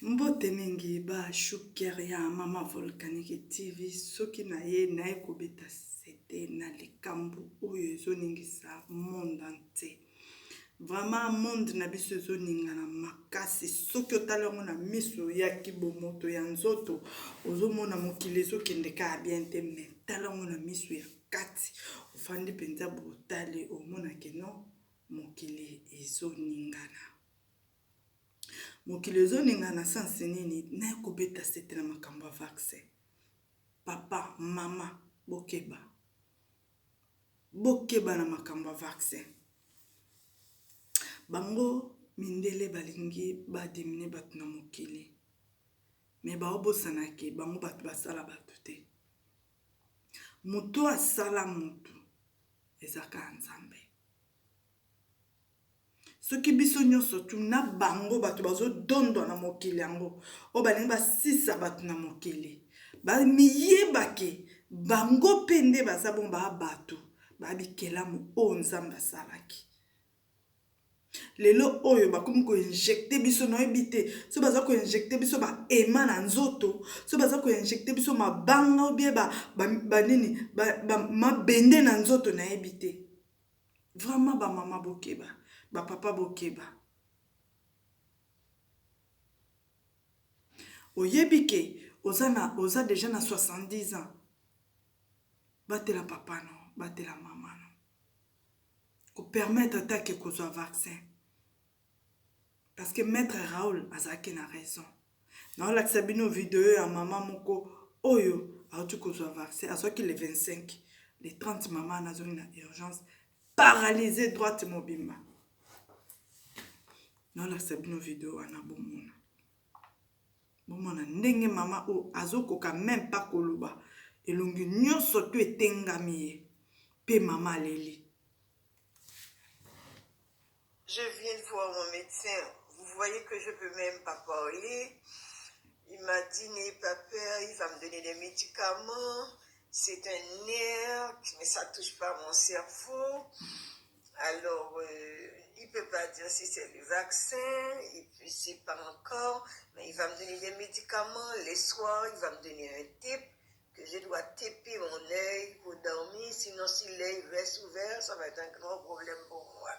Mbote mingi ba shuker ya mama volcanique TV soki na ye kobeta sete na likambo oyo ezoningisa monde entier. Vraiment monde na biso ezoningana makasi soki otalango na miso ya kibomoto ya nzoto ozomona mokili ezokende ka bien te, mais talango na miso ya kati ofandi penza botale omona keno mokili ezoningana. Mokili ezoningana sanse nini na kobeta sete na makambo ya vaccin. Papa, mama, bokeba na makambo ya vaccin. Bango mindele balingi badimine batu na mokili, me baobosanaki bango batu basala batu te. Mutu asala mutu ezaka nzambe. Soki biso nyonso tu na bango batu bazo dondo na mokili yango o balingi basisa batu na mokili bamiyebake bango pende baza bon ba batu babikelamu o nzambe asalaki. Lelo oyo bakomi ko injecte biso no ebite so baza ko injecte biso ba ema na nzoto so baza ko injecte biso mabanga obie ba nini mabende na nzoto na ebite. Vraiment ba mama bokeba, ba papa bokeba. Oyebike oza déjà na 70 ans. Batela papa non, batela mama non. Ko permettre attaquer kozwa vaccin. Parce que maître Raoul azaki na raison. Na la sabino vidéo ya mama moko oyo autu kozwa vaccin asoki le 25, le 30 mama na zone na urgence paralysé droite mobimba. Na la sabino vidéo ana bomona. Bomona ndenge mama o azokoka même pas koloba elongi nyonso tu etengami pe mama leli. Je viens de voir mon médecin. Vous voyez que je peux même pas parler. Il m'a dit, n'ayez pas peur, il va me donner des médicaments. C'est un nerf, mais ça touche pas mon cerveau. Alors, il peut pas dire si c'est le vaccin, il ne sait pas encore, mais il va me donner des médicaments. Les soirs, il va me donner un type que je dois taper mon œil pour dormir. Sinon, si l'œil reste ouvert, ça va être un grand problème pour moi.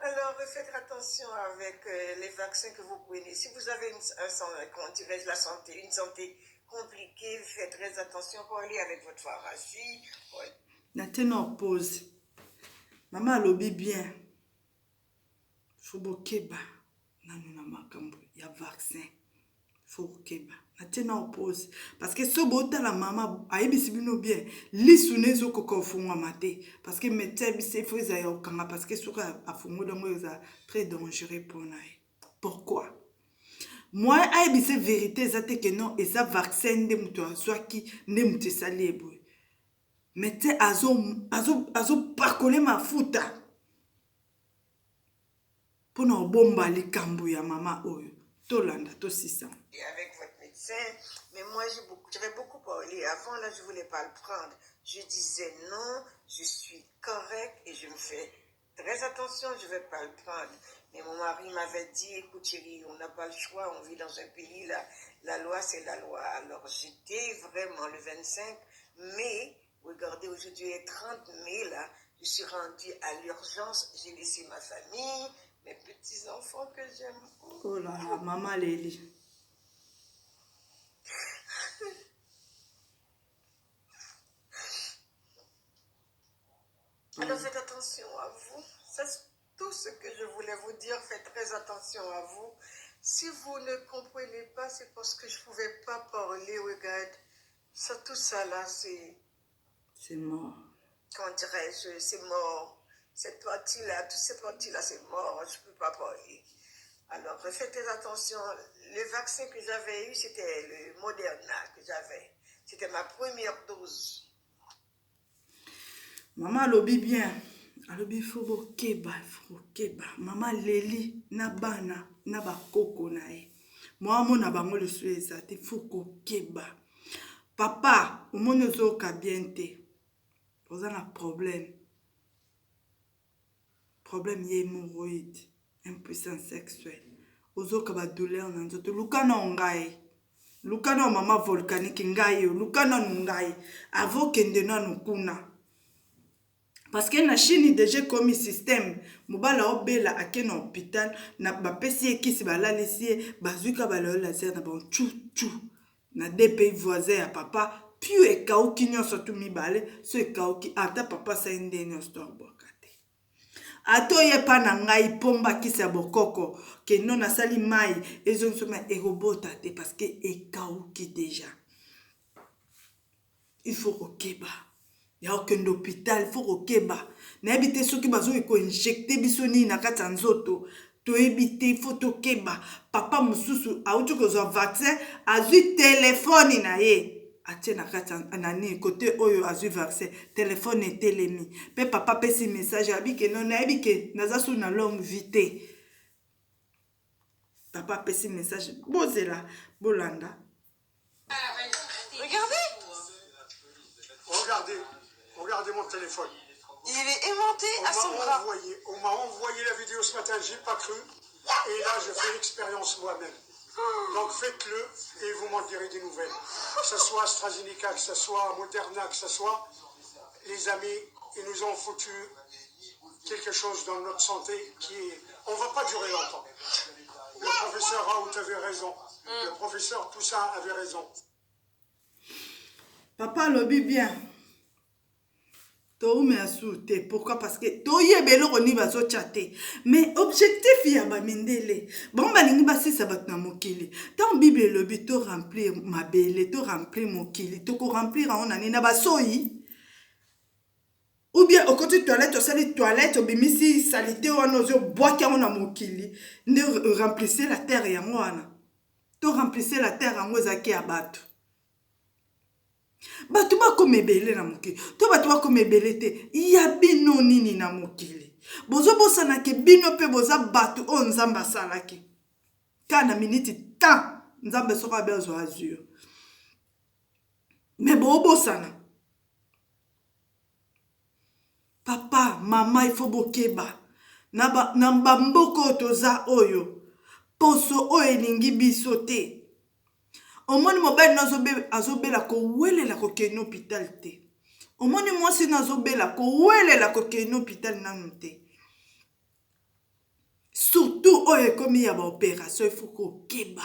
Alors, faites attention avec les vaccins que vous prenez. Si vous avez la santé, une santé compliquée, faites très attention pour aller avec votre pharmacie. Maintenant, pause. Maman lobi bien. Faut keba. Nanu na makambo ya vaccin. Faut keba. Maintenant, pause. Parce que ce bota la maman aibisi bino bien. Lisune zo koko fungwa mate. Parce que médecin bise faut ya okanga parce que soka afungo dongo eza très dangereux pour nae. Pourquoi? Moi aibisi vérité zate que non et ça vaccin de muto azwaki ne muto salebo. Médecin azo pakole mafuta. Pour nos bomba likambo ya mama oyo. Tolanda to sisa. Avec votre médecin, mais moi j'avais beaucoup parlé. Avant là, je voulais pas le prendre. Je disais non, je suis correct et je me fais très attention, je vais pas le prendre. Mais mon mari m'avait dit, écoute chérie, on n'a pas le choix, on vit dans un pays là, la loi c'est la loi. Alors j'étais vraiment le 25 mai, regardez aujourd'hui est 30 mai là, je suis rendue à l'urgence, j'ai laissé ma famille, mes petits-enfants que j'aime beaucoup. Oh là là, maman Lélie. Alors faites attention à vous. C'est tout ce que je voulais vous dire. Faites très attention à vous. Si vous ne comprenez pas, c'est parce que je ne pouvais pas parler. Regarde, ça, tout ça là, c'est mort. Comment dirais-je, c'est mort. Cette partie-là, toutes ces parties-là, c'est mort. Je ne peux pas parler. Alors faites très attention. Le vaccin que j'avais eu, c'était le Moderna que j'avais. C'était ma première dose. Maman lobi bien. Alobi fobo keba. Maman Leli na bana na bakoko na e. Moi mona bango le sueza te foko keba. Papa, au monde zo ka bien te. Vous avez un problème. Problème hémorroïde, impuissance sexuelle. ozoka ba douleur na nzoto luka na ngai luka na mama volcanique ngai yo luka na ngai avokende na kuna parce que na Chine déjà comme système mobala obela ake na hôpital na bapesi ekisi balalisi bazuka balo laser na bon chu na des pays voisins ya papa puis ekauki nyonso tu mibale so ekauki ata papa sa inde nyonso to abokate atoye pa na ngai pomba kisi ya bokoko ke non asali mai ezonsoma erobota te parce que ekauki déjà il faut okeba ya okende hôpital il faut okeba na ebite soki bazo eko injecter biso ni na kati ya nzoto toyebi te il faut tokeba papa mosusu auti kozwa vaccin azwi telefone na ye atie na kati nani kote oyo azwi vaccin telefone etelemi mpe papa pesi message abi ke non nayebi ke naza su na longue vie te papa pesi message bozela bolanda. Regardez mon téléphone. Il est aimanté à son bras. On m'a envoyé la vidéo ce matin, j'ai pas cru. Et là, je fais l'expérience moi-même. Donc faites-le et vous m'en direz des nouvelles. Que ce soit AstraZeneca, que ce soit Moderna, que ce soit les amis, ils nous ont foutu quelque chose dans notre santé qui est... On va pas durer longtemps. Le professeur Raoult avait raison. Le professeur Poussin avait raison. Papa lobi bien. To me asute. Pourquoi? Parce que to yebelo roni bazo chatter. Mais objectif ya ba mindele. Bon balingi basi sabat na mokili. Dans Bible lobi to remplir ma belle, to remplir mokili, to ko remplir on ani na basoyi. Ou bien au côté toilette, au sali toilette, au bimisi salité ou anozio bois qui on a mokili. Ne remplissez la terre ya ngwana. To remplissez la terre en zaki abatu. Batu ba komebele na mokili to batu ba komebele te ya bino nini na mokili bozo bosana ke bino pe boza batu o nzamba salaki kana miniti ta nzambe soka bezo azur mais bo bosana papa mama il faut bokeba na mbamboko toza oyo poso o elingi biso te. Omoni mobile azobela ko welela ko kene hôpital te. Omoni mwasi nazobela ko welela ko kene hôpital nanu te. Surtout oye komi ya ba opération il faut ko keba.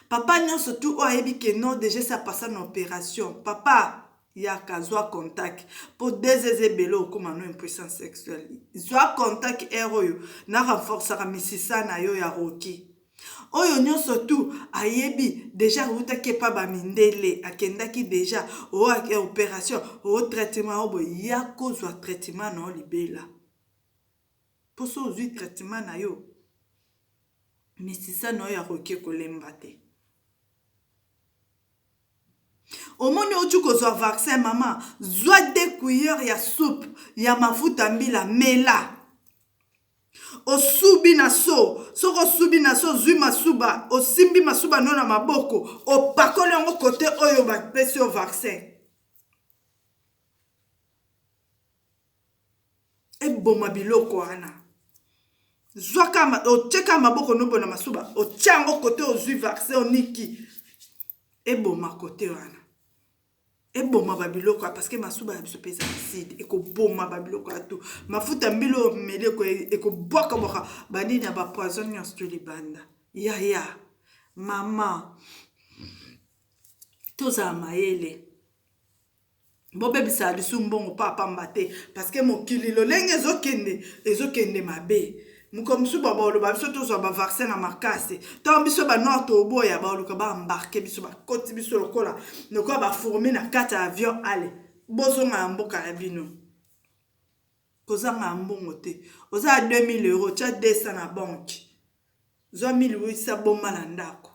Papa nyonso tu oyebi ke non déjà ça passe en opération. Papa ya kazwa contact pour des belo comme no impuissance sexuelle. Zwa contact eroyo na renforcer misisa na yo ya roki. Oyo nyonso tu ayebi déjà utaki pa ba mindele akendaki déjà o opération o traitement obo ya kozwa traitement na libela poso uzwi traitement na yo misisa no ya roke kolemba te. Omoni otu kozwa vaccin mama zwa 2 cuillères ya soupe ya mafuta mbila mela osubi na so soko subi na so zwi masuba osimbi masuba no na maboko opakoli yango kote oyo bapesi o vaccin eboma biloko wana zwaka otieka maboko no bona masuba otia yango kote ozwi vaccin oniki eboma kote wana eboma babiloko parce que masuba ya biso pesa acide ekoboma babiloko atu mafuta mbilo meleko ekobwaka boka banini ya bapoison nyonso to libanda ya mama tozala mayele bobebisa biso mbongo papamba te parce que mokili lolenge ezokende mabe muko musu baboloba biso tozwa ba vaccin na makasi tant biso ba noir to boya ba luka ba embarquer biso ba koti biso lokola noko ba former na kata avion ale bozonga ya mboka ya bino kozanga mbongo te oza 2000 euros tia 200 na banque zwa 1800 bomba na ndako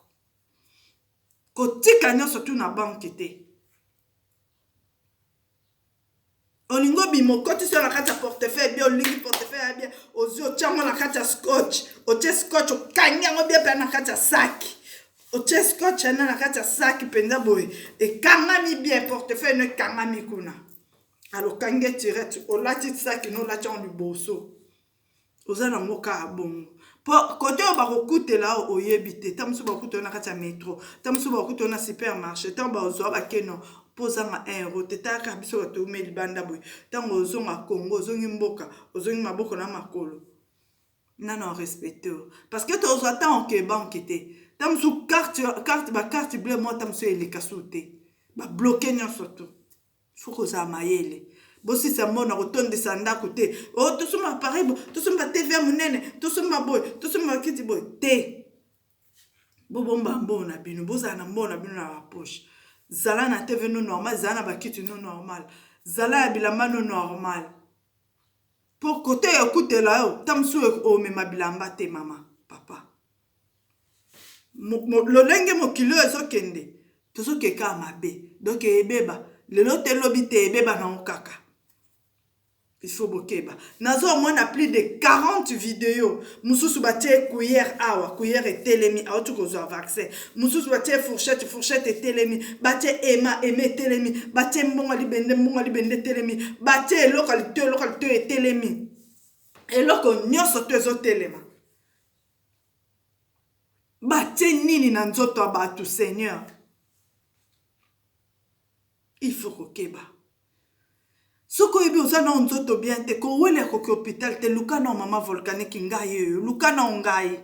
kotika nyonso tu na banque te olingo bimo koti so na kati ya portefeuille bien olingi portefeuille bien ozi otiango na kati ya scotch otie scotch okangi yango bien mpe na kati ya saki otie scotch ana na kati ya saki mpenza boye ekangami bien portefeuille no ekangami kuna alokangi tirete olati saki no olati yango liboso oza nango kaka bongo Côté où bakokute là oyebite, tamusu bakute na kati ya métro, tamusu bakute na supermarché, tam bazo ba keno posanga 1 euro te ta ka biso to meli banda boy. Tango ozonga Congo, ozongi mboka, ozongi maboko na makolo. Non respecté. Parce que tu attends que banque te. Tamusu carte bleue moi tamusu eleka soute. Ba bloquer nyonso tout. Faut que ça maïle. Bossi sa mona rotonde sanda côté. Oh tout suma pareil, tout suma TV munene, tout suma boy, tout suma kiti boy. Te. Bobomba mbona bino, boza na mbona bino na poche. Zala na TV no normal, zala na bakiti no normal. Zala ya bilamba no normal. Pour côté écoute là yo, tamsu o mema bilamba te mama, papa. Lolenge mokilo ezokende. Tozo keka mabe. Donc ebeba. Lelo te lobi te ebeba na okaka. Il faut bokeba. Nazo on a plus de 40 vidéos. Mususu batie cuillère awa, cuillère et telemi, awa tu kozo vaccin. Mususu batie fourchette et telemi, batie ema telemi, batie mbonga libende telemi, batie localité et telemi. Et loko nyoso to ezo telema. Batie nini na nzoto abatu Seigneur. Il faut kokeba. Soko ebi osana nzoto bien te ko wele ko hôpital te luka na mama volcanique ngai luka na ngai.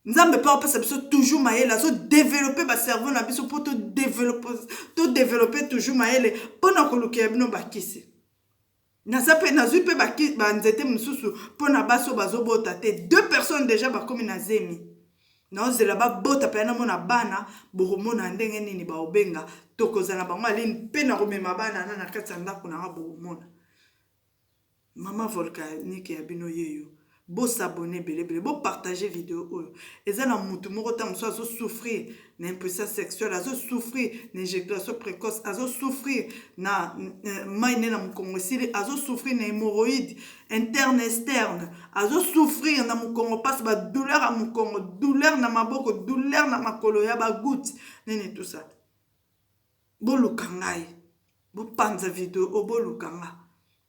Nzambe pa opesa biso toujours mayele so développer ba cerveau na biso pour to développer toujours mayele pona ko luka bino bakisi. Na zape na zupe bakisi ba nzete msusu pona baso bazobota te 2 personnes déjà ba komi na zemi. Na ozela ba bota pe na mona bana boromona ndenge nini ba obenga tokozana bango aline pe na komema bana na kati ya ndako na boromona. Mama volcanique ya bino yeyo bo s'abonner belebele bo partager vidéo oyo ezana mutu moko ta mso azo souffrir na impuissance sexuelle, azo souffrir na éjaculation précoce, azo souffrir na maine na mukongo sili, azo souffrir na hémorroïde interne externe, azo souffrir na mukongo passe ba douleur à mukongo, douleur na maboko, douleur na makolo ya ba goutte nene tout ça. Bo lukangai bo panza vidéo o bo lukanga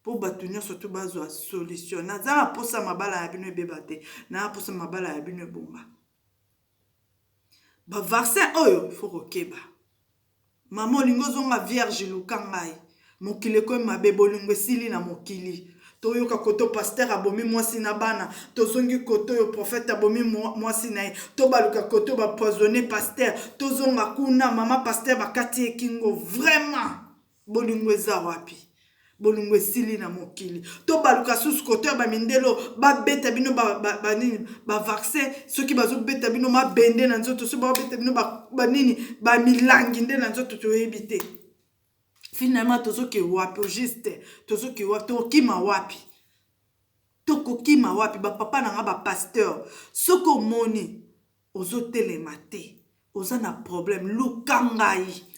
pour batunya surtout bazwa solution na za posa mabala ya bino ebebate na posa mabala ya bino bomba ba vaccin oyo faut kokeba maman lingo zonga vierge lukangai mokile ko mabe bolingo sili na mokili toyoka koto pasteur abomi mwasi na bana tozongi koto yo prophète abomi mwasi na ye to baluka koto ba poisonner pasteur tozonga kuna mama pasteur bakati ekingo vraiment bolingo eza wapi bolungwe sili na mokili to baluka susu koto ba mindelo ba beta bino ba nini ba vaccin soki bazo beta bino ma bende na nzoto so ba beta bino ba nini ba milangi nde na nzoto to ebite finalement tozo ke wapi au juste tozo ke wapi to kima wapi to kokima wapi ba papa na nga ba pasteur soko moni ozo telemate ozana problème lukangai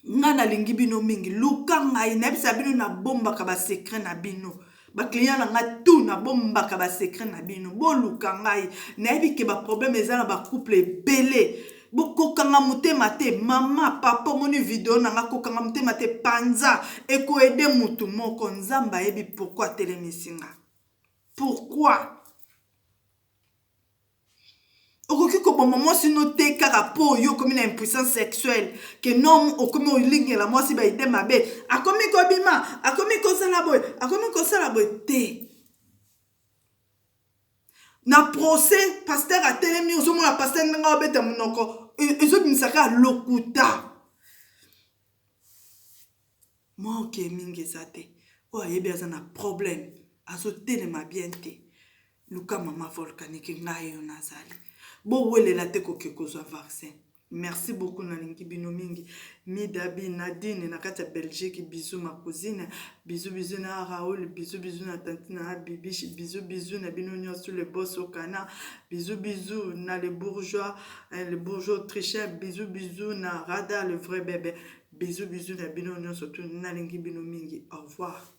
nga na lingi bino mingi luka ngai na bisa bino na bomba ka ba secret na bino ba client na nga tout na bomba ka ba secret na bino bo luka ngai na yebi ke ba problème ezala ba couple belé bo kokanga mutema te mama papa moni vidéo na nga kokanga mutema te panza e ko aider mutu moko nzamba yebi pourquoi telemisinga pourquoi okoki koboma mwasi no te kaka po yo komi na impuissance sexuelle ke non okomi olingela mwasi ba ide mabe akomi kobima akomi kosala boy te na procès pasteur atelemi ozomona pasteur ndenge obeta monoko ezobimisaka lokuta mwa oke mingi eza te oyo ayebi aza na problème azotelema bien te luka mama volcanique ngai yo nazali bo welela te koke kozwa vaccin. Merci beaucoup nalingi bino mingi Midabi Nadine na kati ya Belgique bisous ma cousine bisous na Raoul bisous na tante na Bibiche bisous na bino nyonso le boss au Cana bisous na les bourgeois autrichiens bisous na Rada le vrai bébé bisous na bino nyonso tout nalingi bino mingi au revoir.